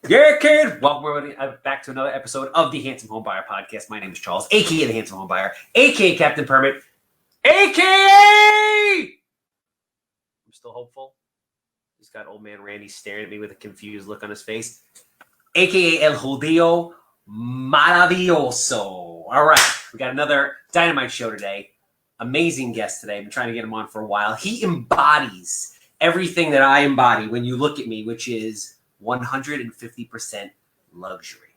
Yeah, kid. Welcome back to another episode of the Handsome Homebuyer podcast. My name is Charles, AKA the Handsome Homebuyer, AKA Captain Permit, AKA. I'm still hopeful. Just got old man Randy staring at me with a confused look on his face, AKA El Judío Maravilloso. All right, we got another dynamite show today. Amazing guest today. I've been trying to get him on for a while. He embodies everything that I embody when you look at me, which is 150% luxury.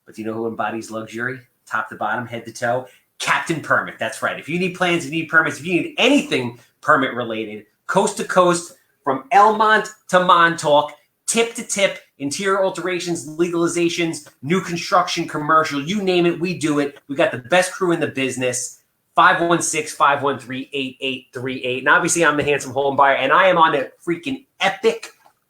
But do you know who embodies luxury? Top to bottom, head to toe? Captain Permit. That's right. If you need plans, if you need permits, if you need anything permit related, coast to coast, from Elmont to Montauk, tip to tip, interior alterations, legalizations, new construction, commercial, you name it, we do it. We got the best crew in the business. 516-513-8838. And obviously I'm the Handsome Homebuyer, and I am on a freaking epic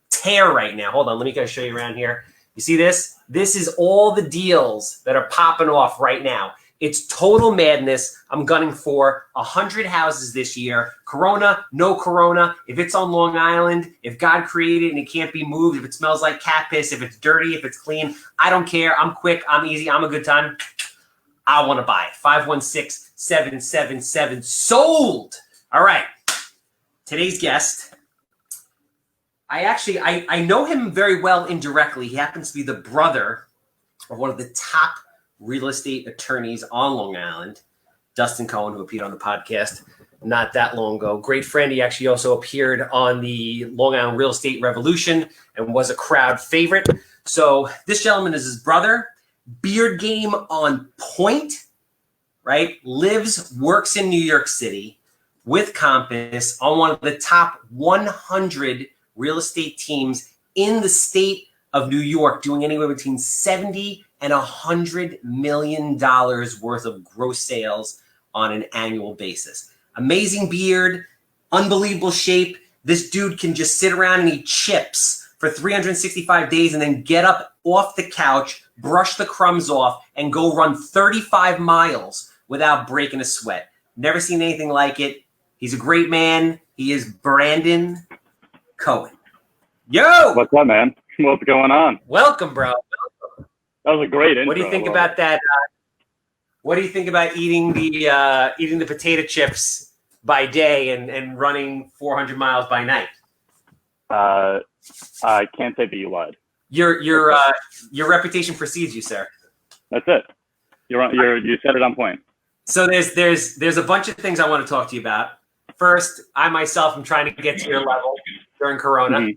tear right now. Hold on, let me go show you around here. You see this? This is all the deals that are popping off right now. It's total madness. I'm gunning for 100 houses this year. Corona, no Corona. If it's on Long Island, if God created it and it can't be moved, if it smells like cat piss, if it's dirty, if it's clean, I don't care. I'm quick. I'm easy. I'm a good time. I want to buy it. 516-777 sold. All right. Today's guest, I know him very well indirectly. He happens to be the brother of one of the top real estate attorneys on Long Island, Dustin Cohen, who appeared on the podcast not that long ago. Great friend. He actually also appeared on the Long Island Real Estate Revolution and was a crowd favorite. So this gentleman is his brother. Beard game on point, right? Lives, works in New York City with Compass on one of the top 100 real estate teams in the state of New York, doing anywhere between $70 and $100 million worth of gross sales on an annual basis. Amazing beard, unbelievable shape. This dude can just sit around and eat chips for 365 days and then get up off the couch, brush the crumbs off, and go run 35 miles without breaking a sweat. Never seen anything like it. He's a great man. He is Brandon Cohen. Yo! What's up, man? What's going on? Welcome, bro. That was a great intro. What do you think about that? What do you think about eating the potato chips by day and running 400 miles by night? I can't say that you lied. Your reputation precedes you, sir. That's it. You said it on point. So there's a bunch of things I want to talk to you about. First, I myself am trying to get to your level during Corona. Mm-hmm.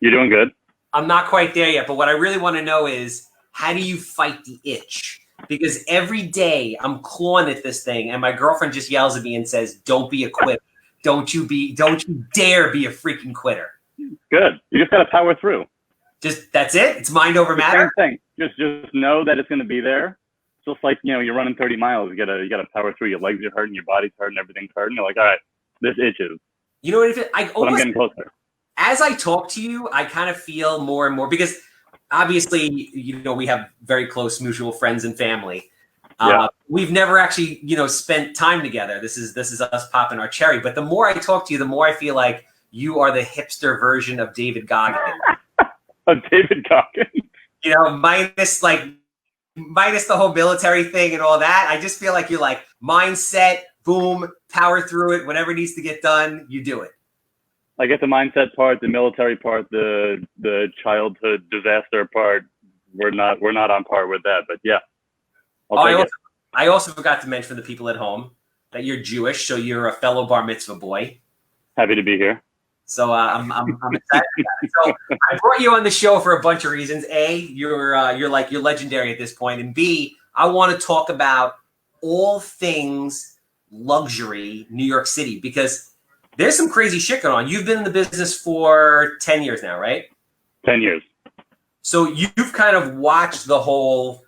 You're doing good. I'm not quite there yet, but what I really want to know is, how do you fight the itch? Because every day I'm clawing at this thing, and my girlfriend just yells at me and says, "Don't be a quitter. Don't you dare be a freaking quitter." Good. You just got to power through. Just that's it. It's mind over matter. Same thing. Just know that it's going to be there. Just like, you're running 30 miles. You gotta power through. Your legs are hurting, your body's hurting, everything's hurting. You're like, all right, this itches. You know what? I'm getting closer. As I talk to you, I kind of feel more and more, because obviously, we have very close mutual friends and family. Yeah. We've never actually, spent time together. This is us popping our cherry. But the more I talk to you, the more I feel like you are the hipster version of David Goggins. Of David Goggins? Minus the whole military thing and all that. I just feel like you're like mindset, boom, power through it. Whatever needs to get done, you do it. I get the mindset part, the military part, the childhood disaster part. We're not on par with that, but yeah. I also forgot to mention for the people at home that you're Jewish, so you're a fellow bar mitzvah boy. Happy to be here. So I'm excited. So I brought you on the show for a bunch of reasons. A, you're legendary at this point, and B, I want to talk about all things luxury New York City, because there's some crazy shit going on. You've been in the business for 10 years now, right? 10 years. So you've kind of watched the whole,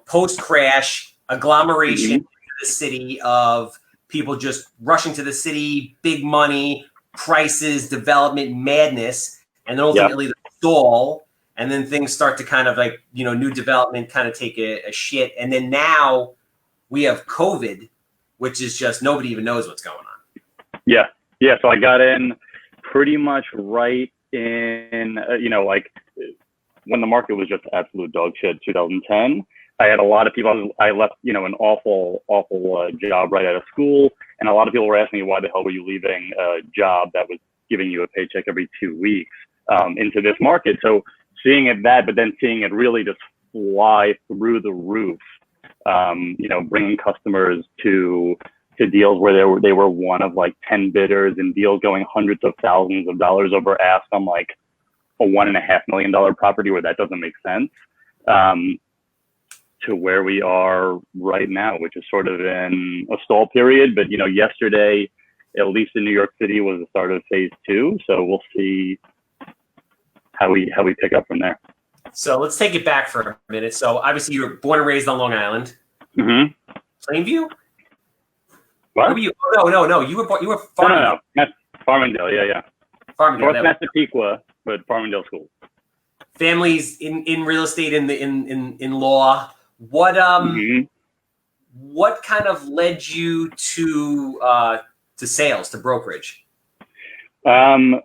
post-crash agglomeration in the city of people just rushing to the city, big money, prices, development, madness, and then ultimately the stall, and then things start to kind of new development kind of take a shit. And then now we have COVID, which is just nobody even knows what's going on. Yeah. So I got in pretty much right in, when the market was just absolute dog shit, 2010, I had a lot of people, I left, an awful job right out of school. And a lot of people were asking me, why the hell were you leaving a job that was giving you a paycheck every 2 weeks into this market? So seeing it but then seeing it really just fly through the roof, bringing customers to deals where they were one of like 10 bidders, and deals going hundreds of thousands of dollars over ask on like a $1.5 million property where that doesn't make sense, to where we are right now, which is sort of in a stall period. But, yesterday, at least in New York City, was the start of phase 2. So we'll see how we pick up from there. So let's take it back for a minute. So obviously you were born and raised on Long Island. Mm-hmm. Plainview? What? Were you? Oh, no. You were Farmingdale. No. That's Farmingdale, yeah. Farmingdale. North Massapequa, but Farmingdale School. Families in real estate, in law. What what kind of led you to sales, to brokerage? It's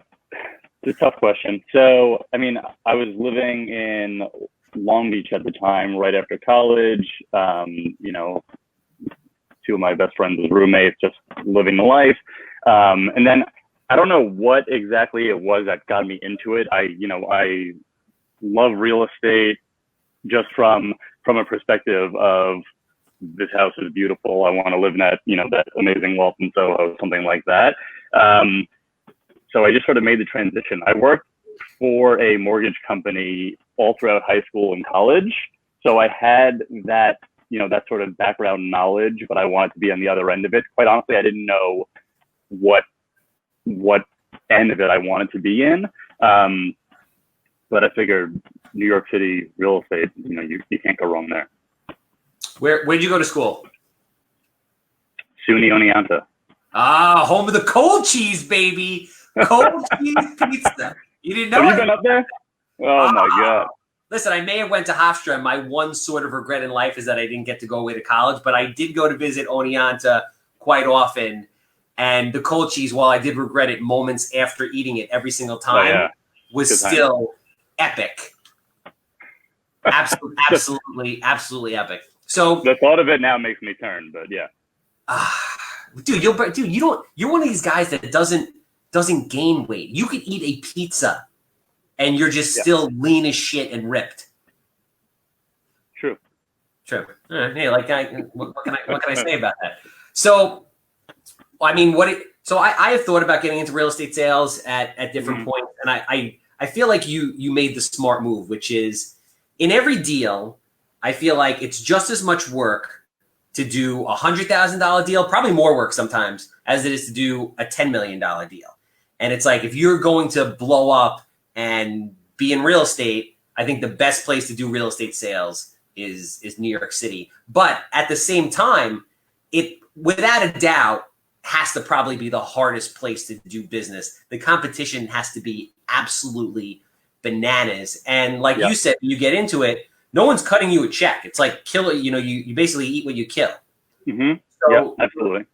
a tough question. So, I was living in Long Beach at the time, right after college. Two of my best friends as roommates, just living the life. And then I don't know what exactly it was that got me into it. I love real estate just from a perspective of, this house is beautiful, I want to live in that, that amazing wealth in Soho, something like that. So I just sort of made the transition. I worked for a mortgage company all throughout high school and college. So I had that, that sort of background knowledge, but I wanted to be on the other end of it. Quite honestly, I didn't know what end of it I wanted to be in. But I figured New York City real estate, you can't go wrong there. Where'd you go to school? SUNY Oneonta. Ah, home of the cold cheese, baby. Cold cheese pizza. You didn't know Have you been up there? Oh my God. Listen, I may have went to Hofstra, and my one sort of regret in life is that I didn't get to go away to college, but I did go to visit Oneonta quite often. And the cold cheese, while I did regret it moments after eating it every single time, was still epic. Absolutely epic. So the thought of it now makes me turn, but yeah. You're one of these guys that doesn't gain weight. You could eat a pizza and you're just still lean as shit and ripped. True. All right. Hey, what can I say about that? So, I have thought about getting into real estate sales at different points, and I feel like you made the smart move, which is in every deal, I feel like it's just as much work to do a $100,000 deal, probably more work sometimes, as it is to do a $10 million deal. And it's like, if you're going to blow up and be in real estate, I think the best place to do real estate sales is New York City. But at the same time, it, without a doubt, has to probably be the hardest place to do business. The competition has to be absolutely bananas. And like you said, you get into it, no one's cutting you a check. It's like kill it. You basically eat what you kill. Mm-hmm. So, absolutely.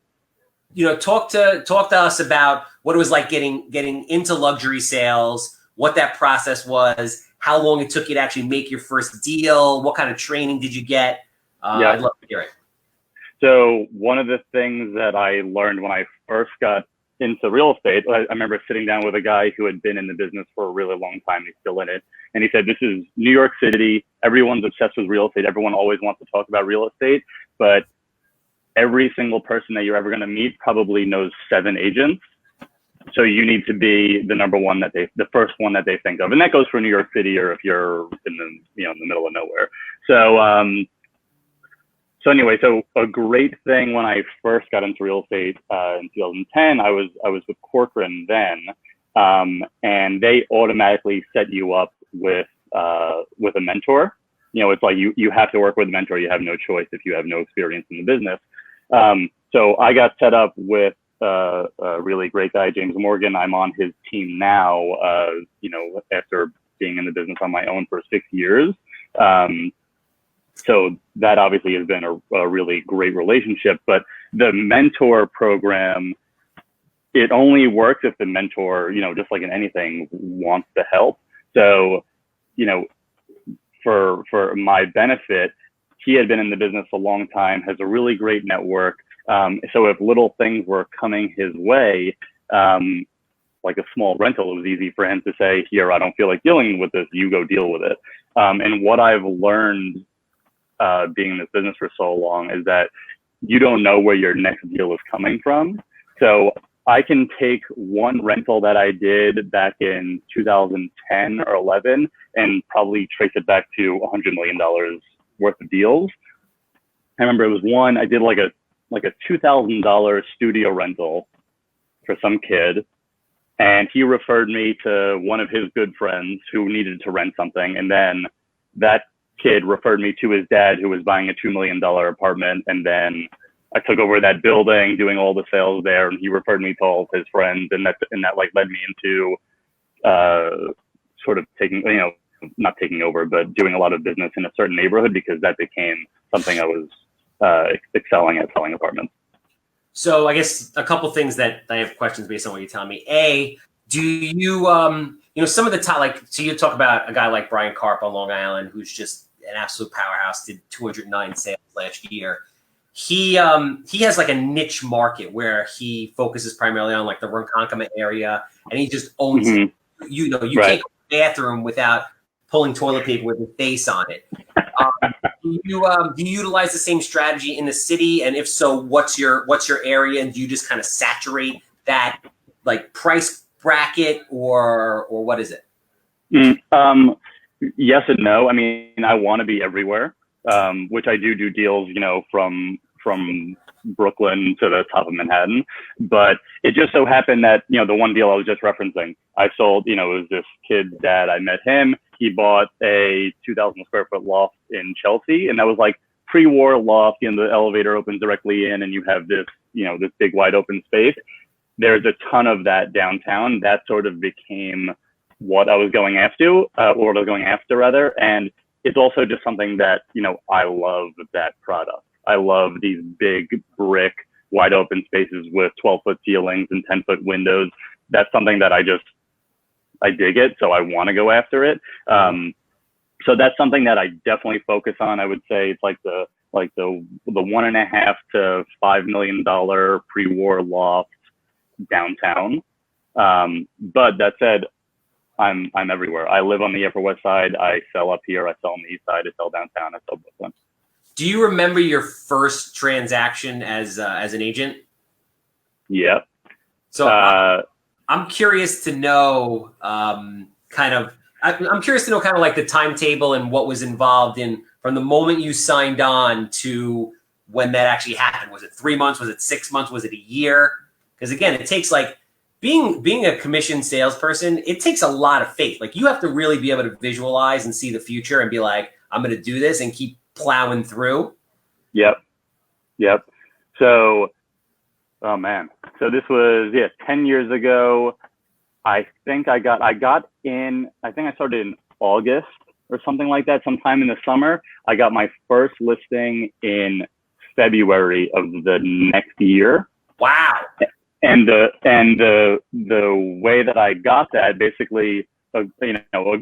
Talk to us about what it was like getting into luxury sales, what that process was, how long it took you to actually make your first deal, what kind of training did you get? I'd love to hear it. So one of the things that I learned when I first got into real estate, I remember sitting down with a guy who had been in the business for a really long time. He's still in it. And he said, this is New York City. Everyone's obsessed with real estate. Everyone always wants to talk about real estate, but every single person that you're ever going to meet probably knows 7 agents. So you need to be the the first one that they think of. And that goes for New York City, or if you're in the, in the middle of nowhere. So anyway, so a great thing when I first got into real estate in 2010, I was with Corcoran then, and they automatically set you up with a mentor. It's like you have to work with a mentor. You have no choice if you have no experience in the business. So I got set up with a really great guy, James Morgan. I'm on his team now, after being in the business on my own for 6 years. So that obviously has been a really great relationship, but the mentor program, it only works if the mentor, just like in anything, wants to help. So, for my benefit, he had been in the business a long time, has a really great network. So if little things were coming his way, like a small rental, it was easy for him to say, here, I don't feel like dealing with this, you go deal with it. And what I've learned being in this business for so long is that you don't know where your next deal is coming from. So I can take one rental that I did back in 2010 or 11 and probably trace it back to $100 million worth of deals. I remember it was one, I did like a $2,000 studio rental for some kid. And he referred me to one of his good friends who needed to rent something. And then that kid referred me to his dad, who was buying a $2 million apartment. And then I took over that building, doing all the sales there. And he referred me to all of his friends. And that like led me into sort of taking, not taking over, but doing a lot of business in a certain neighborhood, because that became something I was excelling at, selling apartments. So I guess a couple things that I have questions based on what you're telling me. A, do you, some of the top, so you talk about a guy like Brian Karp on Long Island, who's just an absolute powerhouse, did 209 sales last year. He has like a niche market where he focuses primarily on like the Ronkonkoma area, and he just owns it. You right. Can't go to the bathroom without pulling toilet paper with his face on it. Do you utilize the same strategy in the city? And if so, what's your area? And do you just kind of saturate that like price bracket, or what is it? Yes and no. I mean, I want to be everywhere, which I do deals, from Brooklyn to the top of Manhattan. But it just so happened that, the one deal I was just referencing, I sold, it was this kid's dad. I met him. He bought a 2,000 square foot loft in Chelsea. And that was like pre-war loft. The elevator opens directly in and you have this, this big wide open space. There's a ton of that downtown. That sort of became what I was going after, or what I was going after rather. And it's also just something that, I love that product. I love these big brick wide open spaces with 12-foot ceilings and 10-foot windows. That's something that I dig it. So I want to go after it. So that's something that I definitely focus on. I would say it's like the $1.5 to $5 million pre-war loft downtown. But that said, I'm everywhere. I live on the Upper West Side. I sell up here. I sell on the East Side. I sell downtown. I sell Brooklyn. Do you remember your first transaction as an agent? Yeah. So I'm curious to know I'm curious to know kind of like the timetable and what was involved in from the moment you signed on to when that actually happened. Was it 3 months? Was it 6 months? Was it a year? Because again, it takes like being a commissioned salesperson, it takes a lot of faith. Like you have to really be able to visualize and see the future and be like, I'm going to do this and keep plowing through. Yep. So, oh man. So this was 10 years ago. I think I started in August or something like that, sometime in the summer. I got my first listing in February of the next year. Wow. And the way that I got that, basically, a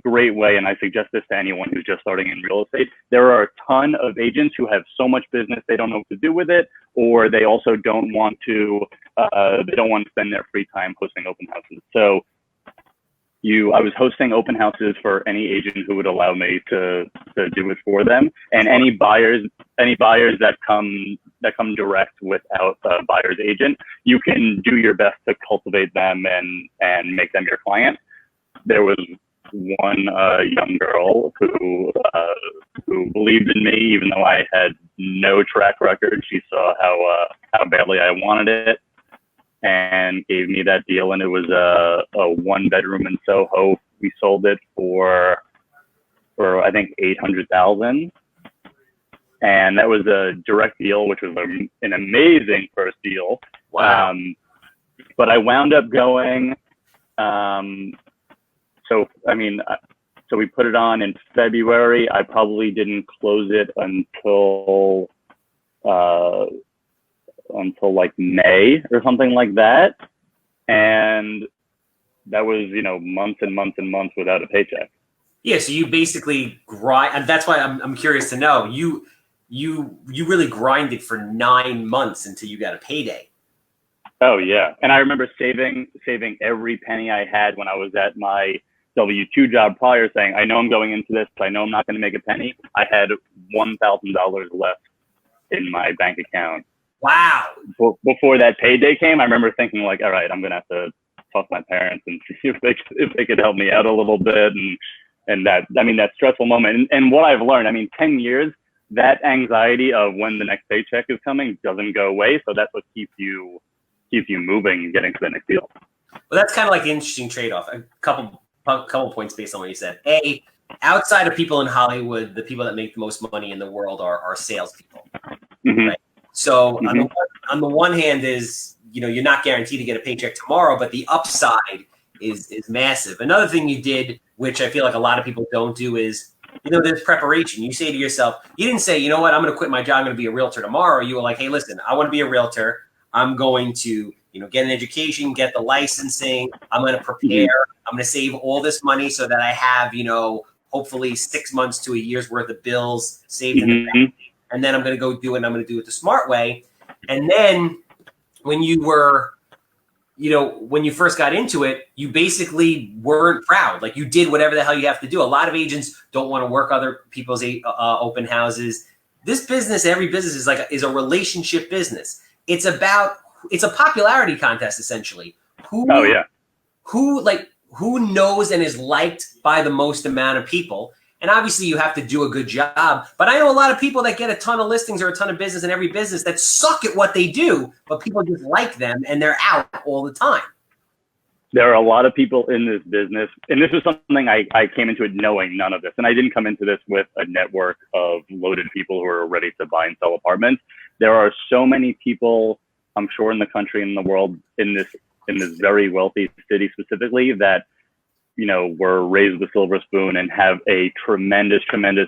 great way, and I suggest this to anyone who's just starting in real estate. There are a ton of agents who have so much business they don't know what to do with it, or they also don't want to spend their free time hosting open houses. So I was hosting open houses for any agent who would allow me to do it for them, and any buyers that come direct without a buyer's agent, you can do your best to cultivate them and make them your client. There was one young girl who believed in me, even though I had no track record. She saw how badly I wanted it and gave me that deal. And it was a 1-bedroom in Soho. We sold it for I think $800,000, and that was a direct deal, which was an amazing first deal. Wow. But I wound up going. So we put it on in February. I probably didn't close it until like May or something like that. And that was, months and months and months without a paycheck. Yeah, so you basically grind, and that's why I'm curious to know. You really grinded for 9 months until you got a payday. Oh yeah, and I remember saving every penny I had when I was at my W-2 job prior, saying, I know I'm going into this, but I know I'm not going to make a penny. I had $1,000 left in my bank account. Wow. Before that payday came, I remember thinking like, all right, I'm going to have to talk to my parents and see if they could help me out a little bit. And that, I mean, that stressful moment. And what I've learned, I mean, 10 years, that anxiety of when the next paycheck is coming doesn't go away. So that's what keeps you moving and getting to the next deal. Well, that's kind of like an interesting trade-off. A couple points based on what you said. A, outside of people in Hollywood, the people that make the most money in the world are salespeople. Mm-hmm. Right? So on the one hand is, you're not guaranteed to get a paycheck tomorrow, but the upside is massive. Another thing you did, which I feel like a lot of people don't do, is, there's preparation. You say to yourself, you didn't say, you know what, I'm going to quit my job, I'm going to be a realtor tomorrow. You were like, hey, listen, I want to be a realtor. I'm going to, get an education, get the licensing. I'm going to prepare. Mm-hmm. I'm going to save all this money so that I have, hopefully 6 months to a year's worth of bills saved in the bank. And then I'm going to go do it, and I'm going to do it the smart way. And then when you were, when you first got into it, you basically weren't proud. Like, you did whatever the hell you have to do. A lot of agents don't want to work other people's open houses. This business, every business is a relationship business. It's a popularity contest, essentially. Who knows and is liked by the most amount of people. And obviously you have to do a good job. But I know a lot of people that get a ton of listings or a ton of business in every business that suck at what they do, but people just like them and they're out all the time. There are a lot of people in this business, and this is something I came into it knowing none of this. And I didn't come into this with a network of loaded people who are ready to buy and sell apartments. There are so many people, I'm sure, in the country and in the world, in this very wealthy city specifically, that were raised with a silver spoon and have a tremendous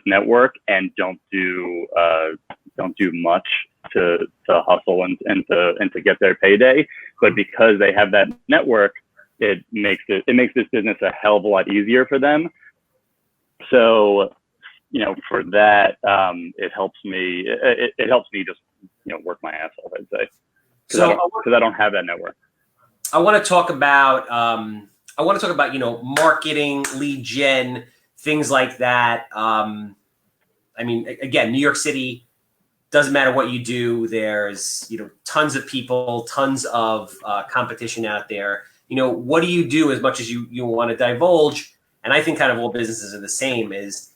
network and don't do much to hustle and to get their payday. But because they have that network, it makes this business a hell of a lot easier for them. So, for that, it helps me. It helps me just work my ass off, I'd say, because I don't have that network. I want to talk about marketing, lead gen, things like that. Again, New York City, doesn't matter what you do. There's tons of people, tons of competition out there. What do you do, as much as you want to divulge? And I think kind of all businesses are the same. Is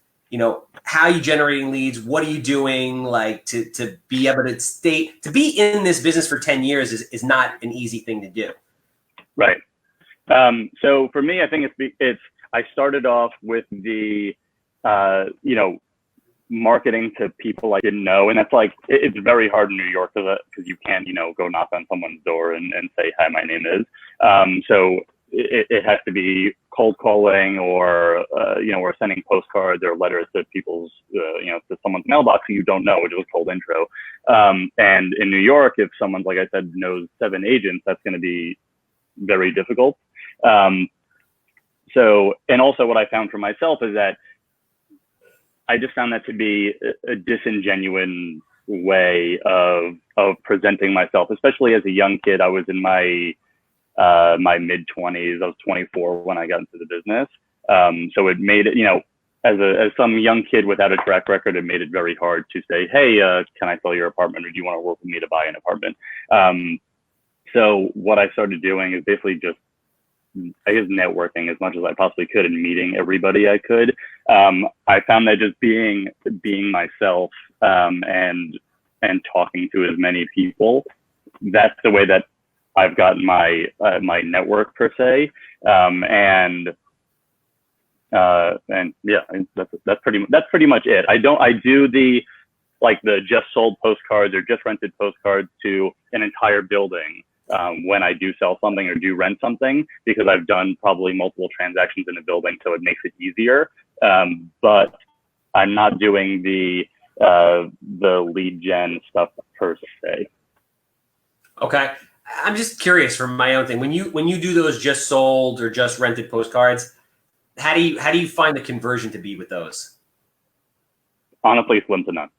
how are you generating leads? What are you doing? Like to be able to be in this business for 10 years is not an easy thing to do. Right. So for me, I think I started off with the, marketing to people I didn't know. And that's it's very hard in New York because you can't, go knock on someone's door and say, hi, my name is. So it has to be cold calling or sending postcards or letters to people's, to someone's mailbox who you don't know, which is a cold intro. And in New York, if someone, like I said, knows 7 agents, that's going to be very difficult. And also what I found for myself is that I just found that to be a disingenuous way of presenting myself, especially as a young kid. I was in my mid-20s. I was 24 when I got into the business. So it made it, as some young kid without a track record, it made it very hard to say, hey, can I sell your apartment, or do you want to work with me to buy an apartment? So what I started doing is basically just, I guess, networking as much as I possibly could and meeting everybody I could. I found that just being myself and talking to as many people, that's the way that I've gotten my network per se. And yeah, that's pretty much it. I do the just sold postcards or just rented postcards to an entire building when I do sell something or do rent something, because I've done probably multiple transactions in a building, so it makes it easier. But I'm not doing the lead gen stuff per se. Okay. I'm just curious from my own thing. When you do those just sold or just rented postcards, How do you find the conversion to be with those? Honestly, slim to none.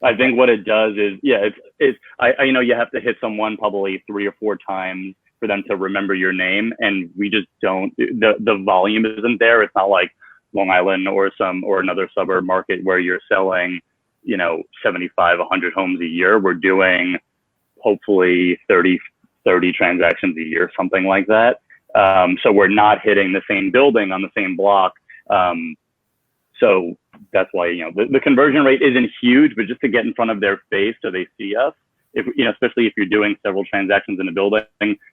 I think what it does is, you have to hit someone probably 3 or 4 times for them to remember your name. And we just don't, the volume isn't there. It's not like Long Island or another suburb market where you're selling, 75, 100 homes a year. We're doing hopefully 30 transactions a year, something like that. So we're not hitting the same building on the same block. So that's why, the conversion rate isn't huge, but just to get in front of their face so they see us, especially if you're doing several transactions in a building,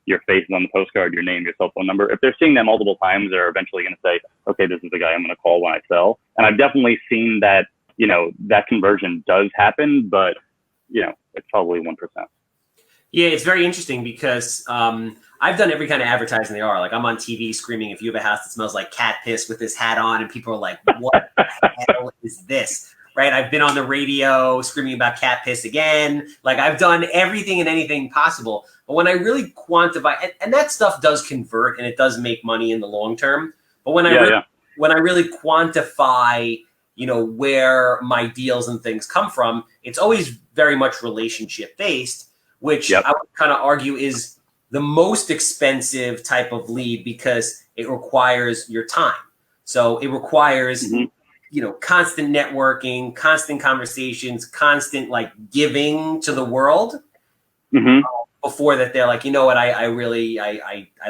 your face is on the postcard, your name, your cell phone number. If they're seeing them multiple times, they're eventually going to say, okay, this is the guy I'm going to call when I sell. And I've definitely seen that, that conversion does happen, but, it's probably 1%. Yeah, it's very interesting because I've done every kind of advertising there are. Like I'm on TV screaming, if you have a house that smells like cat piss with this hat on, and people are like, what the hell is this? Right? I've been on the radio screaming about cat piss again. Like I've done everything and anything possible. But when I really quantify, and that stuff does convert and it does make money in the long term. But when when I really quantify, where my deals and things come from, it's always very much relationship based, which I would kind of argue is the most expensive type of lead because it requires your time. So it requires, constant networking, constant conversations, constant like giving to the world before that they're like, you know what, I really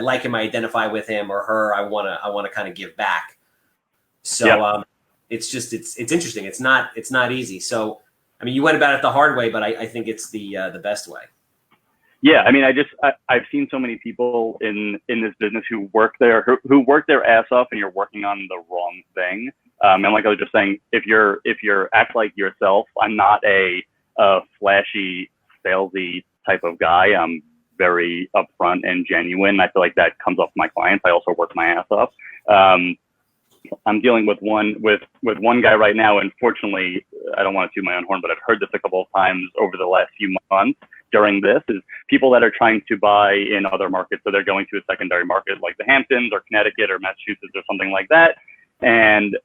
like him, I identify with him or her, I want to kind of give back. So it's interesting. It's not easy. So, I mean, you went about it the hard way, but I think it's the best way. Yeah, I mean, I've seen so many people in this business who work their ass off, and you're working on the wrong thing. And like I was just saying, if you're act like yourself, I'm not a flashy, salesy type of guy. I'm very upfront and genuine. I feel like that comes off my clients. I also work my ass off. I'm dealing with one guy right now, and fortunately, I don't want to toot my own horn, but I've heard this a couple of times over the last few months during this, is people that are trying to buy in other markets. So they're going to a secondary market like the Hamptons or Connecticut or Massachusetts or something like that. And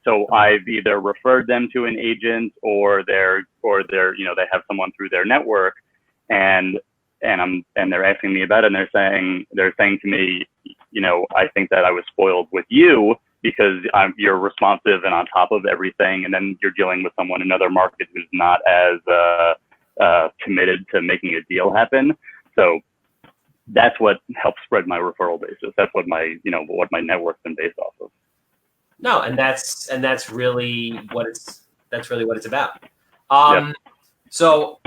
so I've either referred them to an agent or they're they have someone through their network, and they're asking me about it, and they're saying to me, I think that I was spoiled with you because you're responsive and on top of everything, and then you're dealing with someone in another market who's not as committed to making a deal happen. So that's what helps spread my referral basis. That's what my network's been based off of. No, and that's really what it's about. So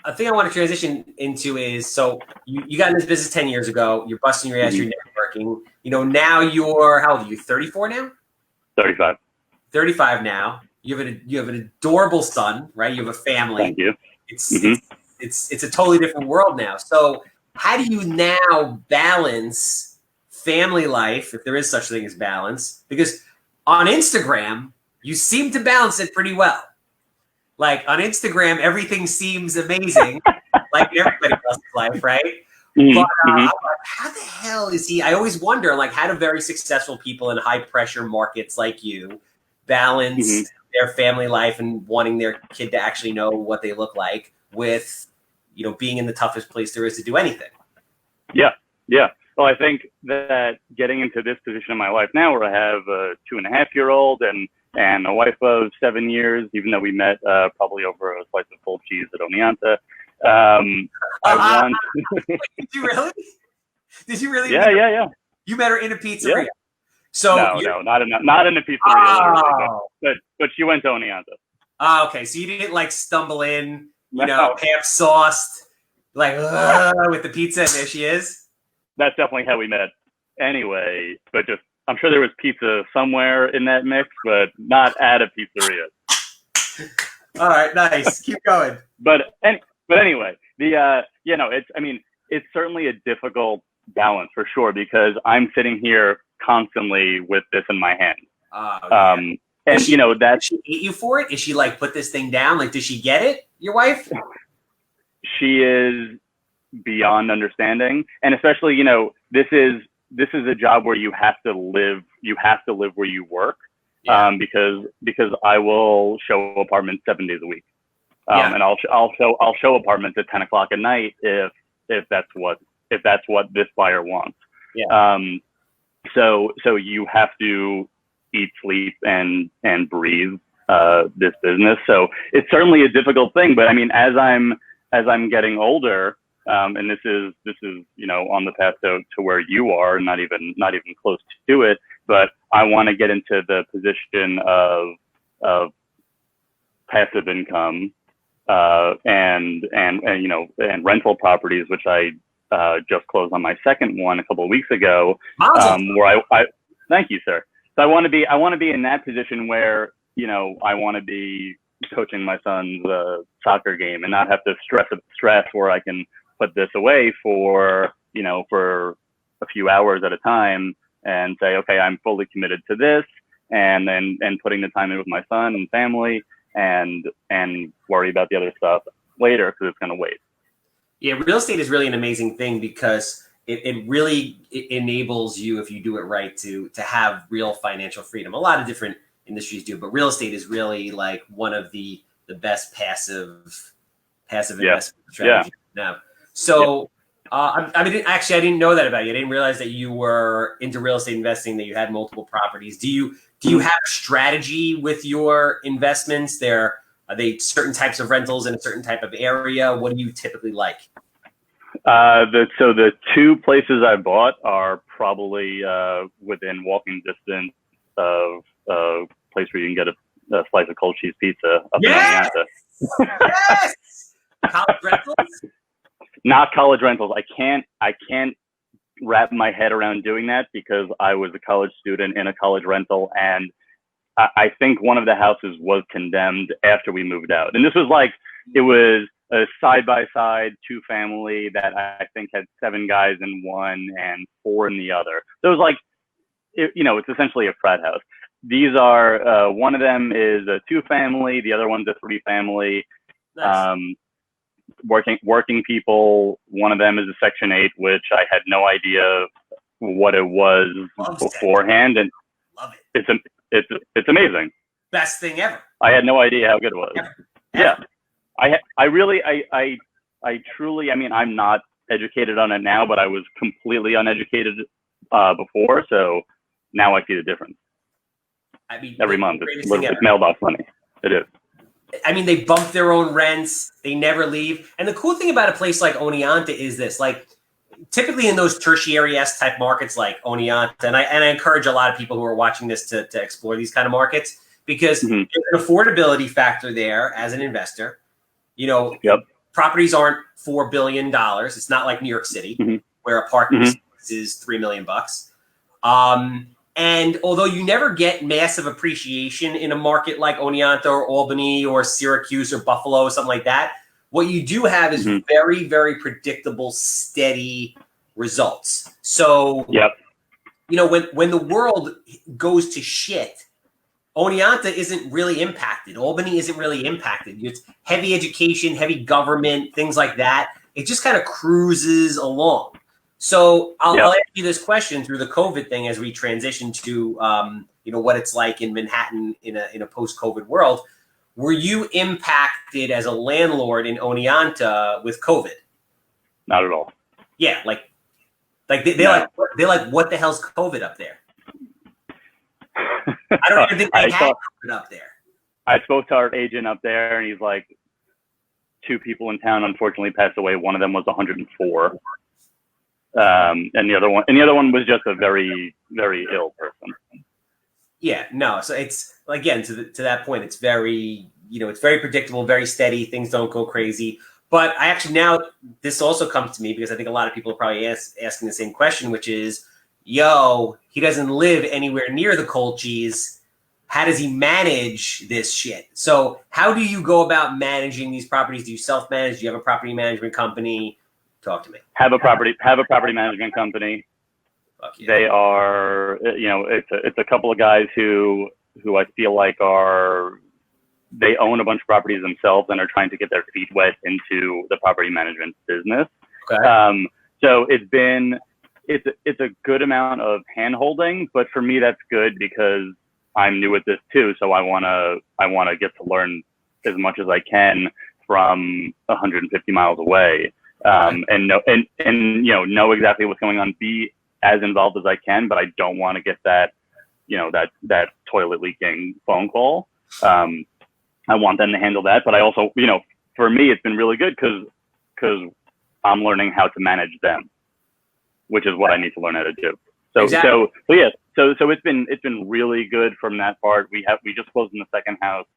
a thing I want to transition into is, so you got in this business 10 years ago, you're busting your ass, you're networking, now you're, how old are you? 34 now? 35. 35 now. You have an adorable son, right? You have a family. Thank you. It's a totally different world now. So how do you now balance family life, if there is such a thing as balance? Because on Instagram, you seem to balance it pretty well. Like on Instagram, everything seems amazing, like everybody else's life, right? But I'm like, how the hell is he? I always wonder, like, how do very successful people in high pressure markets like you balance their family life and wanting their kid to actually know what they look like with, being in the toughest place there is to do anything? Yeah. Well, I think that getting into this position in my life now, where I have a 2.5-year-old and a wife of 7 years, even though we met probably over a slice of full cheese at Oneonta. Did you really? Did you really? Yeah. You met her in a pizzeria. Yeah. So no, not in a pizzeria. But she went to Oneonta. Oh, okay. So you didn't like stumble in, half sauced, like with the pizza, and there she is. That's definitely how we met. Anyway, but just, I'm sure there was pizza somewhere in that mix, but not at a pizzeria. All right, nice. Keep going. But anyway, it's certainly a difficult balance for sure, because I'm sitting here constantly with this in my hand. And does she hate you for it? Is she like, put this thing down? Like, does she get it? Your wife? She is beyond understanding, and especially, this is this is a job where you have to live where you work. Because I will show apartments 7 days a week. And I'll show apartments at 10 o'clock at night if that's what this buyer wants. So you have to eat, sleep, and breathe this business. So it's certainly a difficult thing. But I mean, as I'm getting older, and this is on the path to where you are, not even close to it. But I want to get into the position of passive income and rental properties, which I just closed on my second one a couple of weeks ago. Where I thank you, sir. So I want to be in that position where I want to be coaching my son's soccer game and not have to stress where I can put this away for a few hours at a time and say, okay, I'm fully committed to this, and putting the time in with my son and family and worry about the other stuff later because it's going to wait. Yeah, real estate is really an amazing thing because it really enables you, if you do it right, to have real financial freedom. A lot of different industries do, but real estate is really like one of the best passive investment strategies now. So I didn't know that about you. I didn't realize that you were into real estate investing, that you had multiple properties. Do you have a strategy with your investments? Are they certain types of rentals in a certain type of area? What do you typically like? The two places I bought are probably within walking distance of a place where you can get a slice of cold cheese pizza up in Oneonta. Yes! College rentals? Not college rentals. I can't wrap my head around doing that because I was a college student in a college rental, and I think one of the houses was condemned after we moved out. And this was it was a side-by-side 2-family that I think had 7 guys in one and 4 in the other. So it was it's essentially a frat house. These are, one of them is a 2-family, the other one's a 3-family. Nice. Working people. One of them is a Section 8, which I had no idea what it was beforehand, and love it. It's amazing. Best thing ever. I had no idea how good it was. Ever. Yeah, I truly. I mean, I'm not educated on it now, but I was completely uneducated before, so now I see the difference. I mean, every month it's mailbox money. It is. I mean, they bump their own rents. They never leave. And the cool thing about a place like Oneonta is this, typically in those tertiary-esque type markets like Oneonta, and I encourage a lot of people who are watching this to explore these kind of markets because there's an affordability factor there as an investor. Properties aren't $4 billion. It's not like New York City where a parking space is $3 million. And although you never get massive appreciation in a market like Oneonta or Albany or Syracuse or Buffalo or something like that, what you do have is very, very predictable, steady results. So, when the world goes to shit, Oneonta isn't really impacted. Albany isn't really impacted. It's heavy education, heavy government, things like that. It just kind of cruises along. So I'll ask you this question through the COVID thing as we transition to what it's like in Manhattan in a post-COVID world. Were you impacted as a landlord in Oneonta with COVID? Not at all. Yeah, they're like, what the hell's COVID up there? I don't even think they had COVID up there. I spoke to our agent up there, and he's like, 2 people in town unfortunately passed away. One of them was 104. And the other one was just a very, very ill person. Yeah, no. So it's again to that point. It's very, it's very predictable, very steady. Things don't go crazy. But I actually now this also comes to me because I think a lot of people are probably asking the same question, which is, he doesn't live anywhere near the cold cheese. How does he manage this shit? So how do you go about managing these properties? Do you self-manage? Do you have a property management company? Talk to me. Have a property management company. Fuck yeah. They are, it's a couple of guys who I feel like they own a bunch of properties themselves and are trying to get their feet wet into the property management business. Okay. So it's been it's a good amount of hand holding, but for me that's good because I'm new at this too. So I wanna get to learn as much as I can from 150 miles away, and know exactly what's going on. Be as involved as I can, but I don't want to get that that toilet leaking phone call. I want them to handle that, but I also, for me, it's been really good because I'm learning how to manage them, which is what I need to learn how to do. So, exactly. so it's been really good from that part. We just closed in the second house,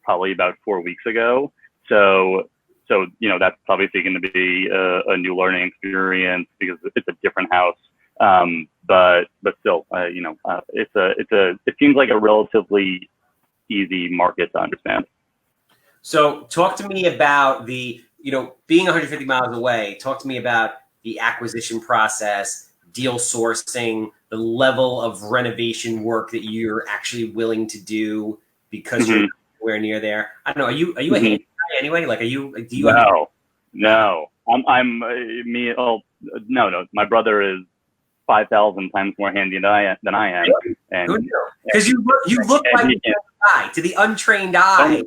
probably about 4 weeks ago. So that's obviously going to be a new learning experience because it's a different house. But still, it seems like a relatively easy market to understand. So talk to me about the, being 150 miles away, talk to me about the acquisition process, deal sourcing, the level of renovation work that you're actually willing to do because you're nowhere near there. I don't know. Are you a handy guy anyway? Like, do you? No. No. My brother is 5,000 times more handy than I am. And because you look like a guy to the untrained eye.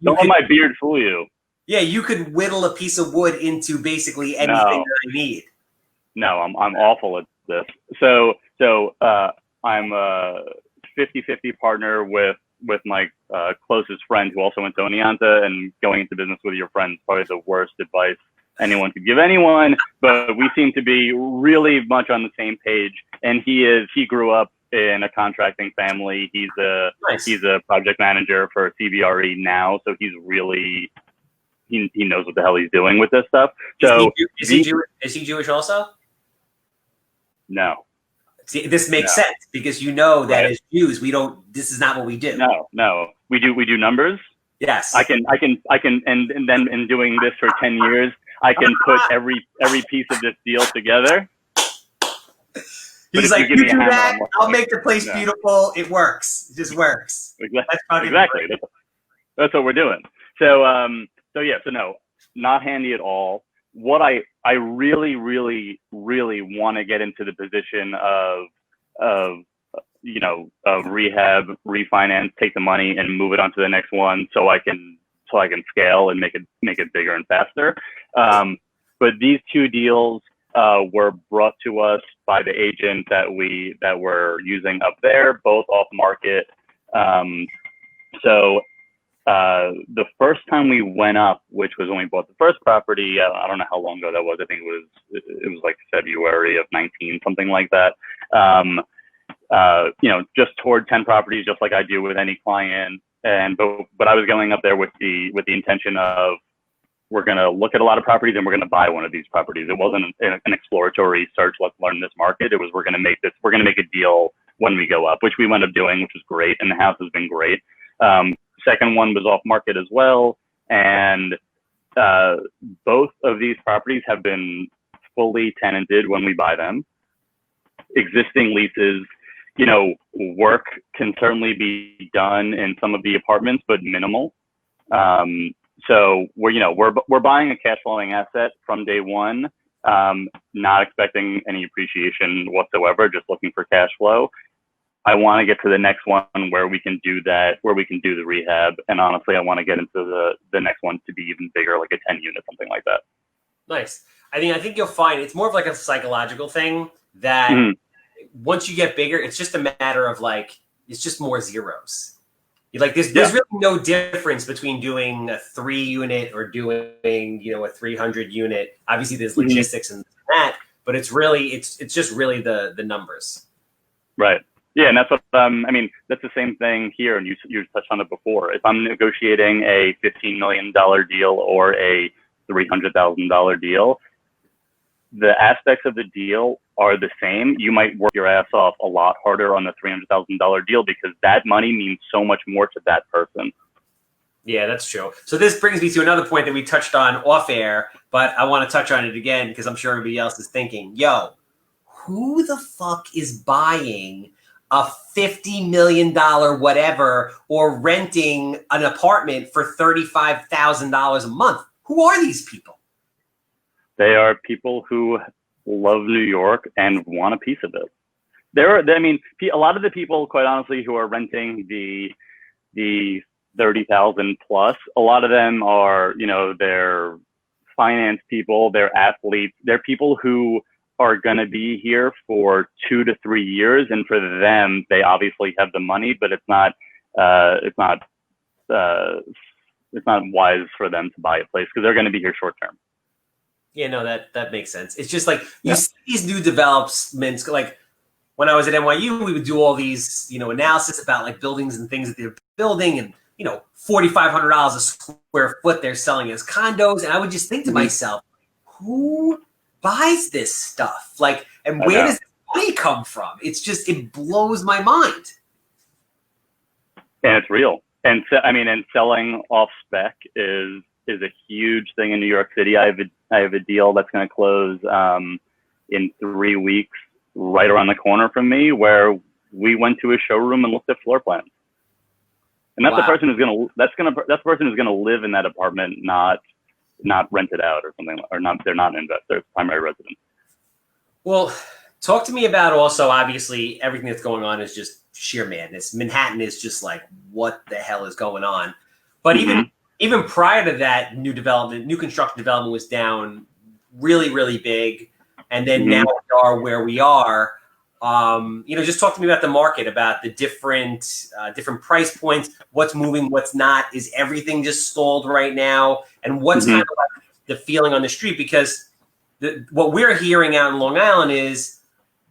Don't let my beard fool you. Yeah, you could whittle a piece of wood into basically anything that I need. No, I'm awful at this. So I'm a 50-50 partner with my closest friend who also went to Oneonta, and going into business with your friend is probably the worst advice anyone could give anyone, but we seem to be really much on the same page. And he grew up in a contracting family. He's a project manager for CBRE now, so he's really he knows what the hell he's doing with this stuff. So is he Jewish also? No. See, this makes sense because that as Jews this is not what we do. No. We do numbers. Yes. I can and then in doing this for 10 years, I can put every piece of this deal together. He's like, you do that, I'll make the place beautiful. It works. It just works. Exactly. That's what we're doing. So no, not handy at all. What I really, really, really want to get into the position of rehab, refinance, take the money and move it on to the next one so I can scale and make it bigger and faster. But these two deals were brought to us by the agent that we're using up there, both off market. The first time we went up, which was when we bought the first property, I don't know how long ago that was. I think it was like February of 19, something like that. Just toward 10 properties, just like I do with any client. But I was going up there with the intention of, we're going to look at a lot of properties and we're going to buy one of these properties. It wasn't an exploratory search. Let's learn this market. It was, we're going to make a deal when we go up, which we wound up doing, which was great. And the house has been great. Second one was off market as well. And both of these properties have been fully tenanted when we buy them. Existing leases, work can certainly be done in some of the apartments, but minimal. So we're buying a cash flowing asset from day one, not expecting any appreciation whatsoever, just looking for cash flow. I want to get to the next one where we can do that, where we can do the rehab. And honestly, I want to get into the next one to be even bigger, like a 10 unit, something like that. Nice. I think you'll find it's more of like a psychological thing that once you get bigger, it's just a matter of it's just more zeros. There's really no difference between doing a 3 unit or doing, a 300 unit. Obviously there's logistics and that, but it's just really the numbers. Right. Yeah. And that's what, that's the same thing here. And you touched on it before. If I'm negotiating a $15 million deal or a $300,000 deal, the aspects of the deal are the same. You might work your ass off a lot harder on the $300,000 deal because that money means so much more to that person. Yeah, that's true. So this brings me to another point that we touched on off air, but I want to touch on it again because I'm sure everybody else is thinking, who the fuck is buying a $50 million whatever or renting an apartment for $35,000 a month? Who are these people? They are people who love New York and want a piece of it. A lot of the people, quite honestly, who are renting the 30,000 plus, a lot of them are, they're finance people, they're athletes, they're people who are going to be here for 2 to 3 years, and for them, they obviously have the money, but it's not wise for them to buy a place because they're going to be here short term. Yeah, no, that makes sense. It's just like you see these new developments. Like when I was at NYU, we would do all these, analysis about like buildings and things that they're building, and $4,500 a square foot they're selling as condos, and I would just think to myself, who buys this stuff? Like, and where does the money come from? It's just, it blows my mind. And it's real. And selling off spec is a huge thing in New York City. I have a deal that's going to close in 3 weeks, right around the corner from me, where we went to a showroom and looked at floor plans. And that's the person who's going to live in that apartment, not rent it out or something, or not. They're not an investor, it's primary residence. Well, talk to me about also, obviously, everything that's going on is just sheer madness. Manhattan is just like, what the hell is going on? But even prior to that, new construction development was down really, really big. And then now we are where we are. Just talk to me about the market, about the different price points, what's moving, what's not. Is everything just stalled right now? And what's kind of like the feeling on the street? Because what we're hearing out in Long Island is,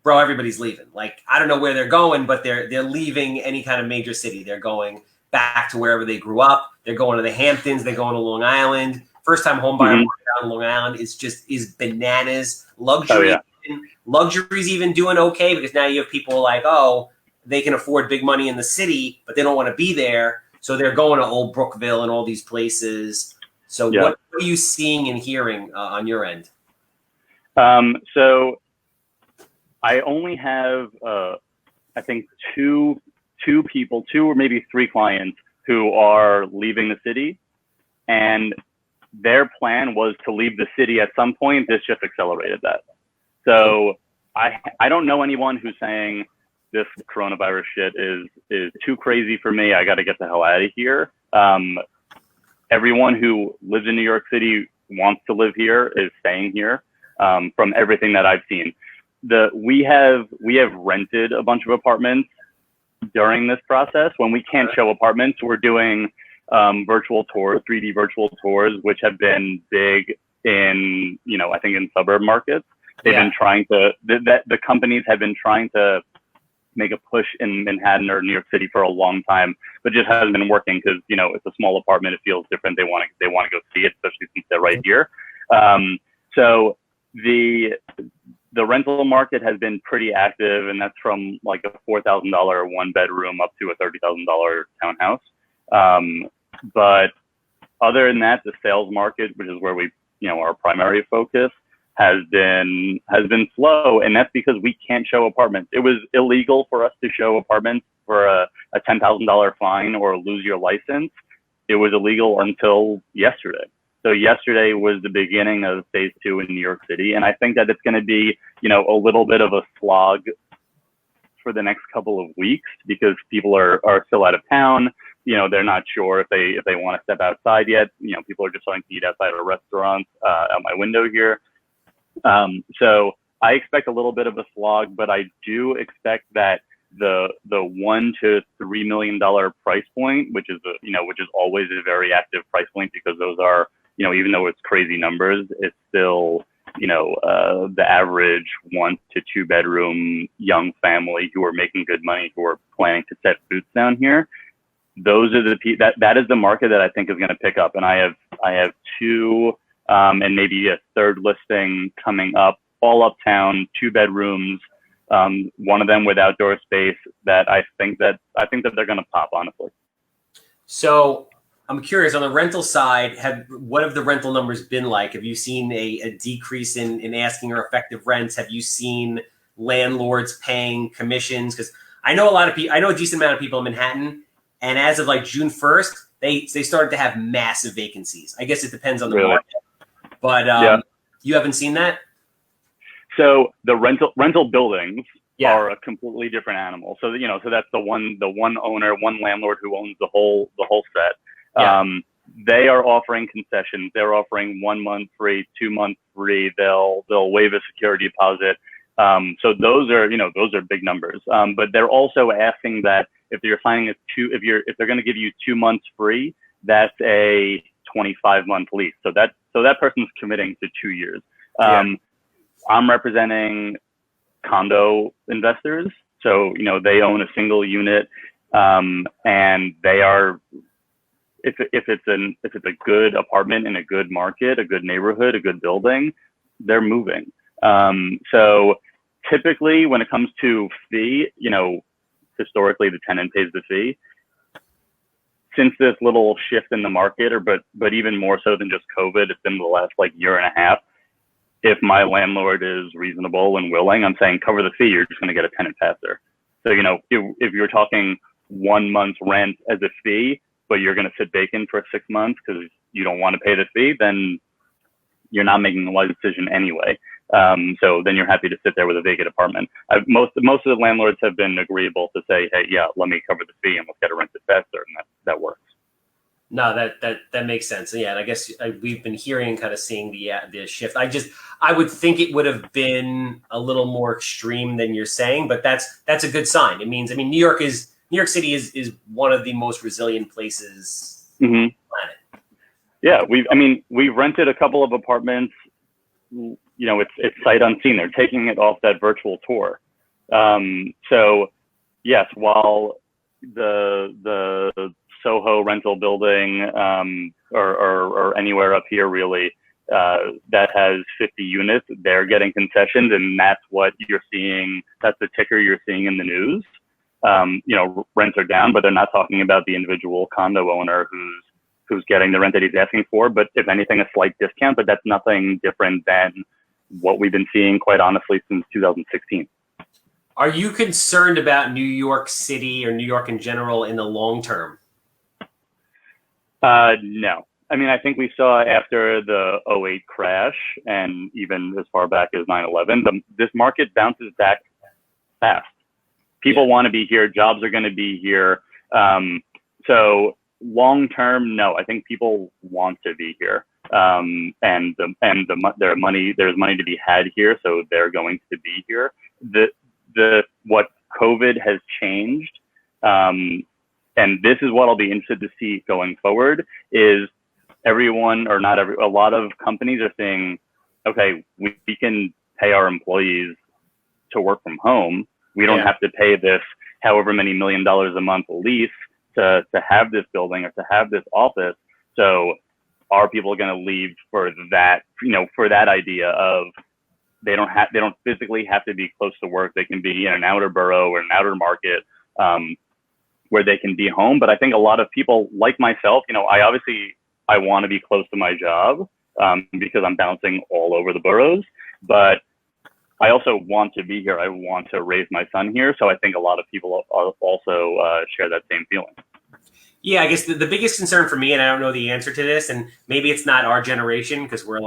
bro, everybody's leaving. Like, I don't know where they're going, but they're leaving any kind of major city. They're going back to wherever they grew up. They're going to the Hamptons. They're going to Long Island. First-time homebuyer market out in Long Island is bananas. Luxury's even doing okay, because now you have people like, they can afford big money in the city, but they don't want to be there. So they're going to Old Brookville and all these places. So what are you seeing and hearing on your end? So I only have, I think two people, 2 or maybe 3 clients who are leaving the city, and their plan was to leave the city at some point. This just accelerated that. So I don't know anyone who's saying this coronavirus shit is too crazy for me, I got to get the hell out of here. Everyone who lives in New York City wants to live here, is staying here, from everything that I've seen. We have rented a bunch of apartments during this process. When we can't show apartments, we're doing virtual tours, 3D virtual tours, which have been big in, I think in suburb markets. They've been trying to, the companies have been trying to make a push in Manhattan or New York City for a long time, but just hasn't been working because, it's a small apartment. It feels different. They want to go see it, especially since they're right here. So the rental market has been pretty active, and that's from like a $4,000 1-bedroom up to a $30,000 townhouse. But other than that, the sales market, which is where we, our primary focus, has been slow, and that's because we can't show apartments. It was illegal for us to show apartments for a $10,000 fine or lose your license. It was illegal until yesterday. So yesterday was the beginning of phase 2 in New York City, and I think that it's going to be, a little bit of a slog for the next couple of weeks because people are still out of town. They're not sure if they want to step outside yet. People are just starting to eat outside of restaurants out my window here. So I expect a little bit of a slog, but I do expect that the $1 to $3 million price point, which is always a very active price point, because those are, even though it's crazy numbers, it's still, the average 1 to 2 bedroom young family who are making good money, who are planning to set boots down here. Those are that is the market that I think is going to pick up. And I have 2, and maybe a 3rd listing coming up, all uptown, 2 bedrooms, one of them with outdoor space, that I think that they're going to pop, honestly. So I'm curious, on the rental side, what have the rental numbers been like? Have you seen a decrease in asking or effective rents? Have you seen landlords paying commissions? Because I know a decent amount of people in Manhattan, and as of like June 1st, they started to have massive vacancies. I guess it depends on the market. But You haven't seen that? So the rental buildings Yeah. are a completely different animal. So so that's the one owner, one landlord who owns the whole set. Yeah. They are offering concessions. They're offering 1 month free, 2 months free. They'll waive a security deposit. So those are big numbers. But they're also asking that if you're finding if they're going to give you 2 months free, that's a 25-month lease. So that person's committing to 2 years. I'm representing condo investors. So, they own a single unit, and they are, if it's a good apartment in a good market, a good neighborhood, a good building, they're moving. So typically when it comes to fee, historically the tenant pays the fee. Since this little shift in the market, but even more so than just COVID, it's been the last year and a half. If my landlord is reasonable and willing, I'm saying cover the fee. You're just going to get a tenant passer. So, if you're talking 1 month's rent as a fee, but you're going to sit vacant for 6 months because you don't want to pay the fee, then you're not making a wise decision anyway. So then you're happy to sit there with a vacant apartment. Most of the landlords have been agreeable to say, hey, yeah, let me cover the fee and let's get it rented faster, and that works. No, that makes sense. Yeah, and I guess we've been hearing and kind of seeing the shift. I would think it would have been a little more extreme than you're saying, but that's a good sign. It means, New York City is one of the most resilient places on the planet. Yeah, we've rented a couple of apartments. It's sight unseen. They're taking it off that virtual tour. So yes, while the Soho rental building, or anywhere up here really, that has 50 units, they're getting concessions, and that's what you're seeing. That's the ticker you're seeing in the news. Rents are down, but they're not talking about the individual condo owner who's getting the rent that he's asking for. But if anything, a slight discount, but that's nothing different than what we've been seeing, quite honestly, since 2016. Are you concerned about New York City or New York in general in the long term? No. I think we saw after the 2008 crash, and even as far back as 9/11, this market bounces back fast. People want to be here. Jobs are going to be here. So long term, no. I think people want to be here, and there's money to be had here, so they're going to be here. What COVID has changed, and this is what I'll be interested to see going forward, is a lot of companies are saying, okay, we can pay our employees to work from home. We don't have to pay this however many $1 million a month lease to have this building or to have this office. So are people going to leave for that, for that idea of they don't physically have to be close to work. They can be in an outer borough or an outer market, where they can be home. But I think a lot of people like myself, I want to be close to my job, because I'm bouncing all over the boroughs, but I also want to be here. I want to raise my son here. So I think a lot of people also share that same feeling. Yeah, I guess the biggest concern for me, and I don't know the answer to this, and maybe it's not our generation because we're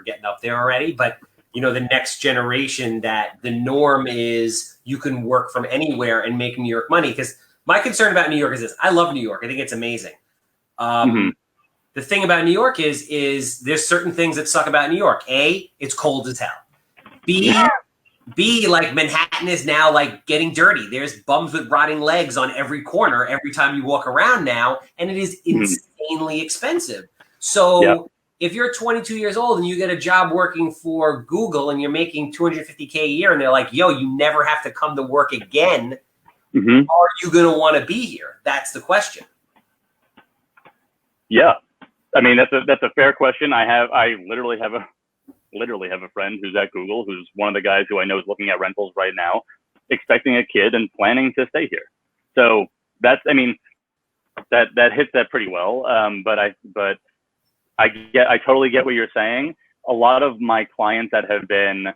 getting up there already, but the next generation, that the norm is you can work from anywhere and make New York money. Because my concern about New York is this: I love New York. I think it's amazing. The thing about New York is there's certain things that suck about New York. A, it's cold as hell. B, like Manhattan is now getting dirty. There's bums with rotting legs on every corner every time you walk around now, and it is insanely expensive. So if you're 22 years old and you get a job working for Google and you're making $250K a year, and they're like, yo, you never have to come to work again, are you going to want to be here? That's the question. Yeah. That's a fair question. I literally have a friend who's at Google, who's one of the guys who I know is looking at rentals right now, expecting a kid and planning to stay here. So that hits that pretty well. But I totally get what you're saying. A lot of my clients that have been,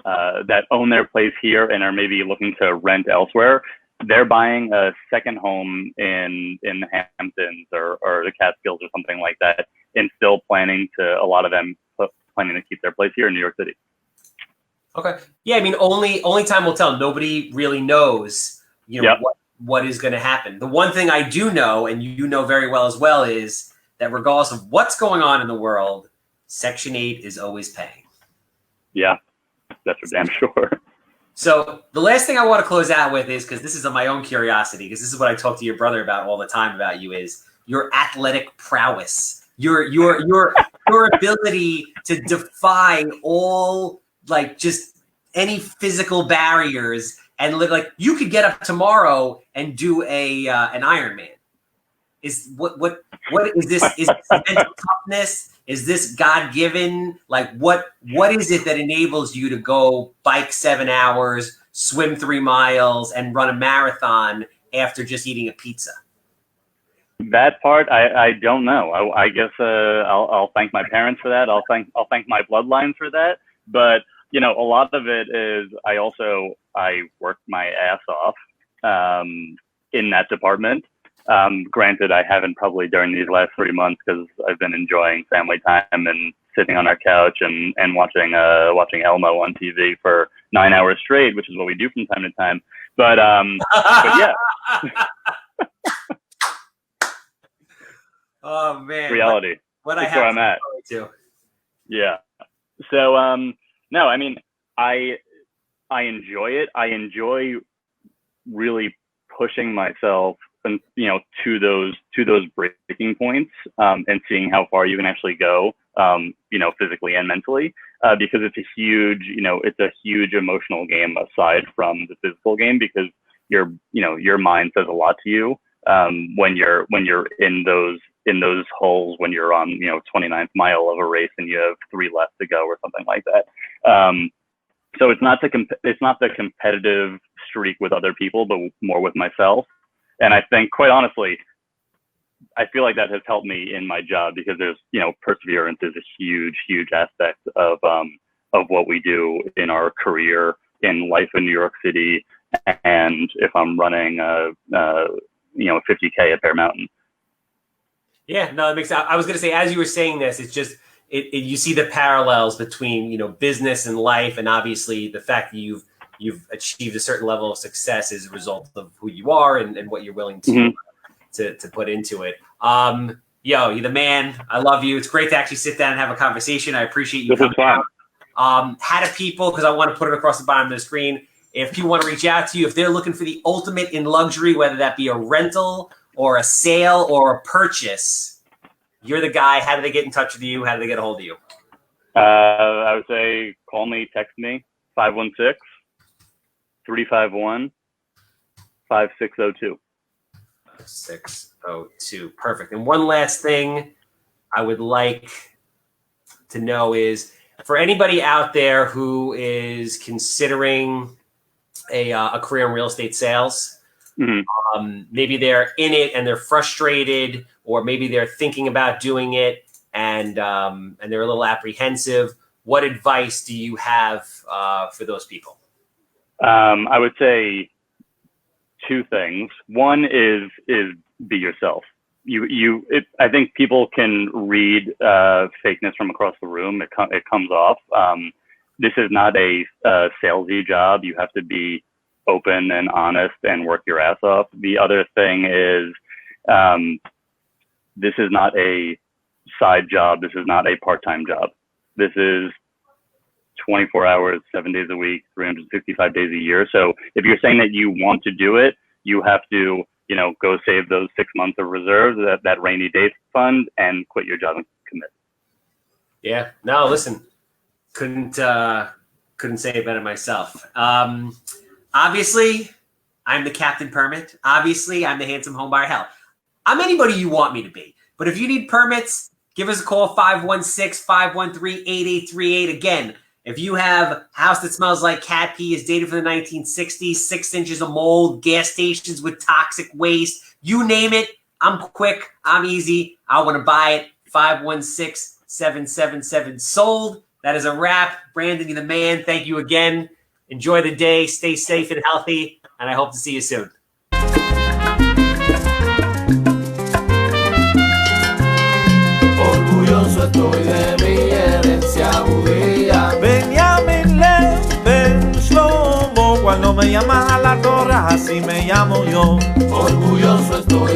that own their place here and are maybe looking to rent elsewhere, they're buying a second home in the Hamptons or the Catskills or something like that, and still planning to, a lot of them planning to keep their place here in New York City. Okay. Yeah, I mean, only time will tell. Nobody really knows, what is going to happen. The one thing I do know, and you know very well as well, is that regardless of what's going on in the world, Section 8 is always paying. Yeah, that's for damn sure. So the last thing I want to close out with is, because this is of my own curiosity, because this is what I talk to your brother about all the time about you, is your athletic prowess, your ability to defy all, like, just any physical barriers and live. Like, you could get up tomorrow and do an Ironman. Is what is this? Is this mental toughness? Is this God-given? Like, what is it that enables you to go bike 7 hours, swim 3 miles, and run a marathon after just eating a pizza? That part, I don't know. I guess I'll thank my parents for that. I'll thank my bloodline for that. But a lot of it is I work my ass off in that department. Granted, I haven't probably during these last 3 months because I've been enjoying family time and sitting on our couch and watching Elmo on TV for 9 hours straight, which is what we do from time to time. But yeah. Oh man, reality. What I That's have where I'm at. To. Yeah. So no, I mean I enjoy it. I enjoy really pushing myself and to those breaking points and seeing how far you can actually go physically and mentally because it's a huge emotional game aside from the physical game, because your mind says a lot to you when you're in those holes, when you're on 29th mile of a race and you have 3 left to go or something like that. So it's not the competitive streak with other people, but more with myself. And I think, quite honestly, I feel like that has helped me in my job because there's, perseverance is a huge aspect of what we do in our career, in life in New York City, and if I'm running 50K at Bear Mountain. Yeah, no, it makes sense. I was going to say, as you were saying this, it's just you see the parallels between business and life, and obviously the fact that you've achieved a certain level of success is a result of who you are and what you're willing to put into it. You're the man. I love you. It's great to actually sit down and have a conversation. I appreciate you coming out. How do people, because I want to put it across the bottom of the screen, if people want to reach out to you, if they're looking for the ultimate in luxury, whether that be a rental or a sale or a purchase, you're the guy. How do they get in touch with you? How do they get a hold of you? I would say call me, text me, 516-351-5602. 602. Perfect. And one last thing I would like to know is, for anybody out there who is considering a career in real estate sales, maybe they're in it and they're frustrated, or maybe they're thinking about doing it and they're a little apprehensive. What advice do you have for those people? I would say 2 things. One is be yourself. I think people can read fakeness from across the room. It comes off. This is not a salesy job. You have to be open and honest and work your ass off. The other thing is this is not a side job. This is not a part-time job. This is 24 hours, 7 days a week, 365 days a year. So if you're saying that you want to do it, you have to, go save those 6 months of reserves, that rainy day fund, and quit your job and commit. Yeah. No, listen, couldn't say it better myself. Obviously, I'm the Captain Permit. Obviously, I'm the Handsome Homebuyer. Hell, I'm anybody you want me to be. But if you need permits, give us a call, 516-513-8838. Again, if you have a house that smells like cat pee, is dated from the 1960s, 6 inches of mold, gas stations with toxic waste, you name it, I'm quick, I'm easy, I want to buy it. 516-777-SOLD. That is a wrap. Brandon, you're the man. Thank you again. Enjoy the day. Stay safe and healthy, and I hope to see you soon. Benjamin Lev Ben Shlomo, cuando me llaman a la torre, así me llamo yo. Orgulloso estoy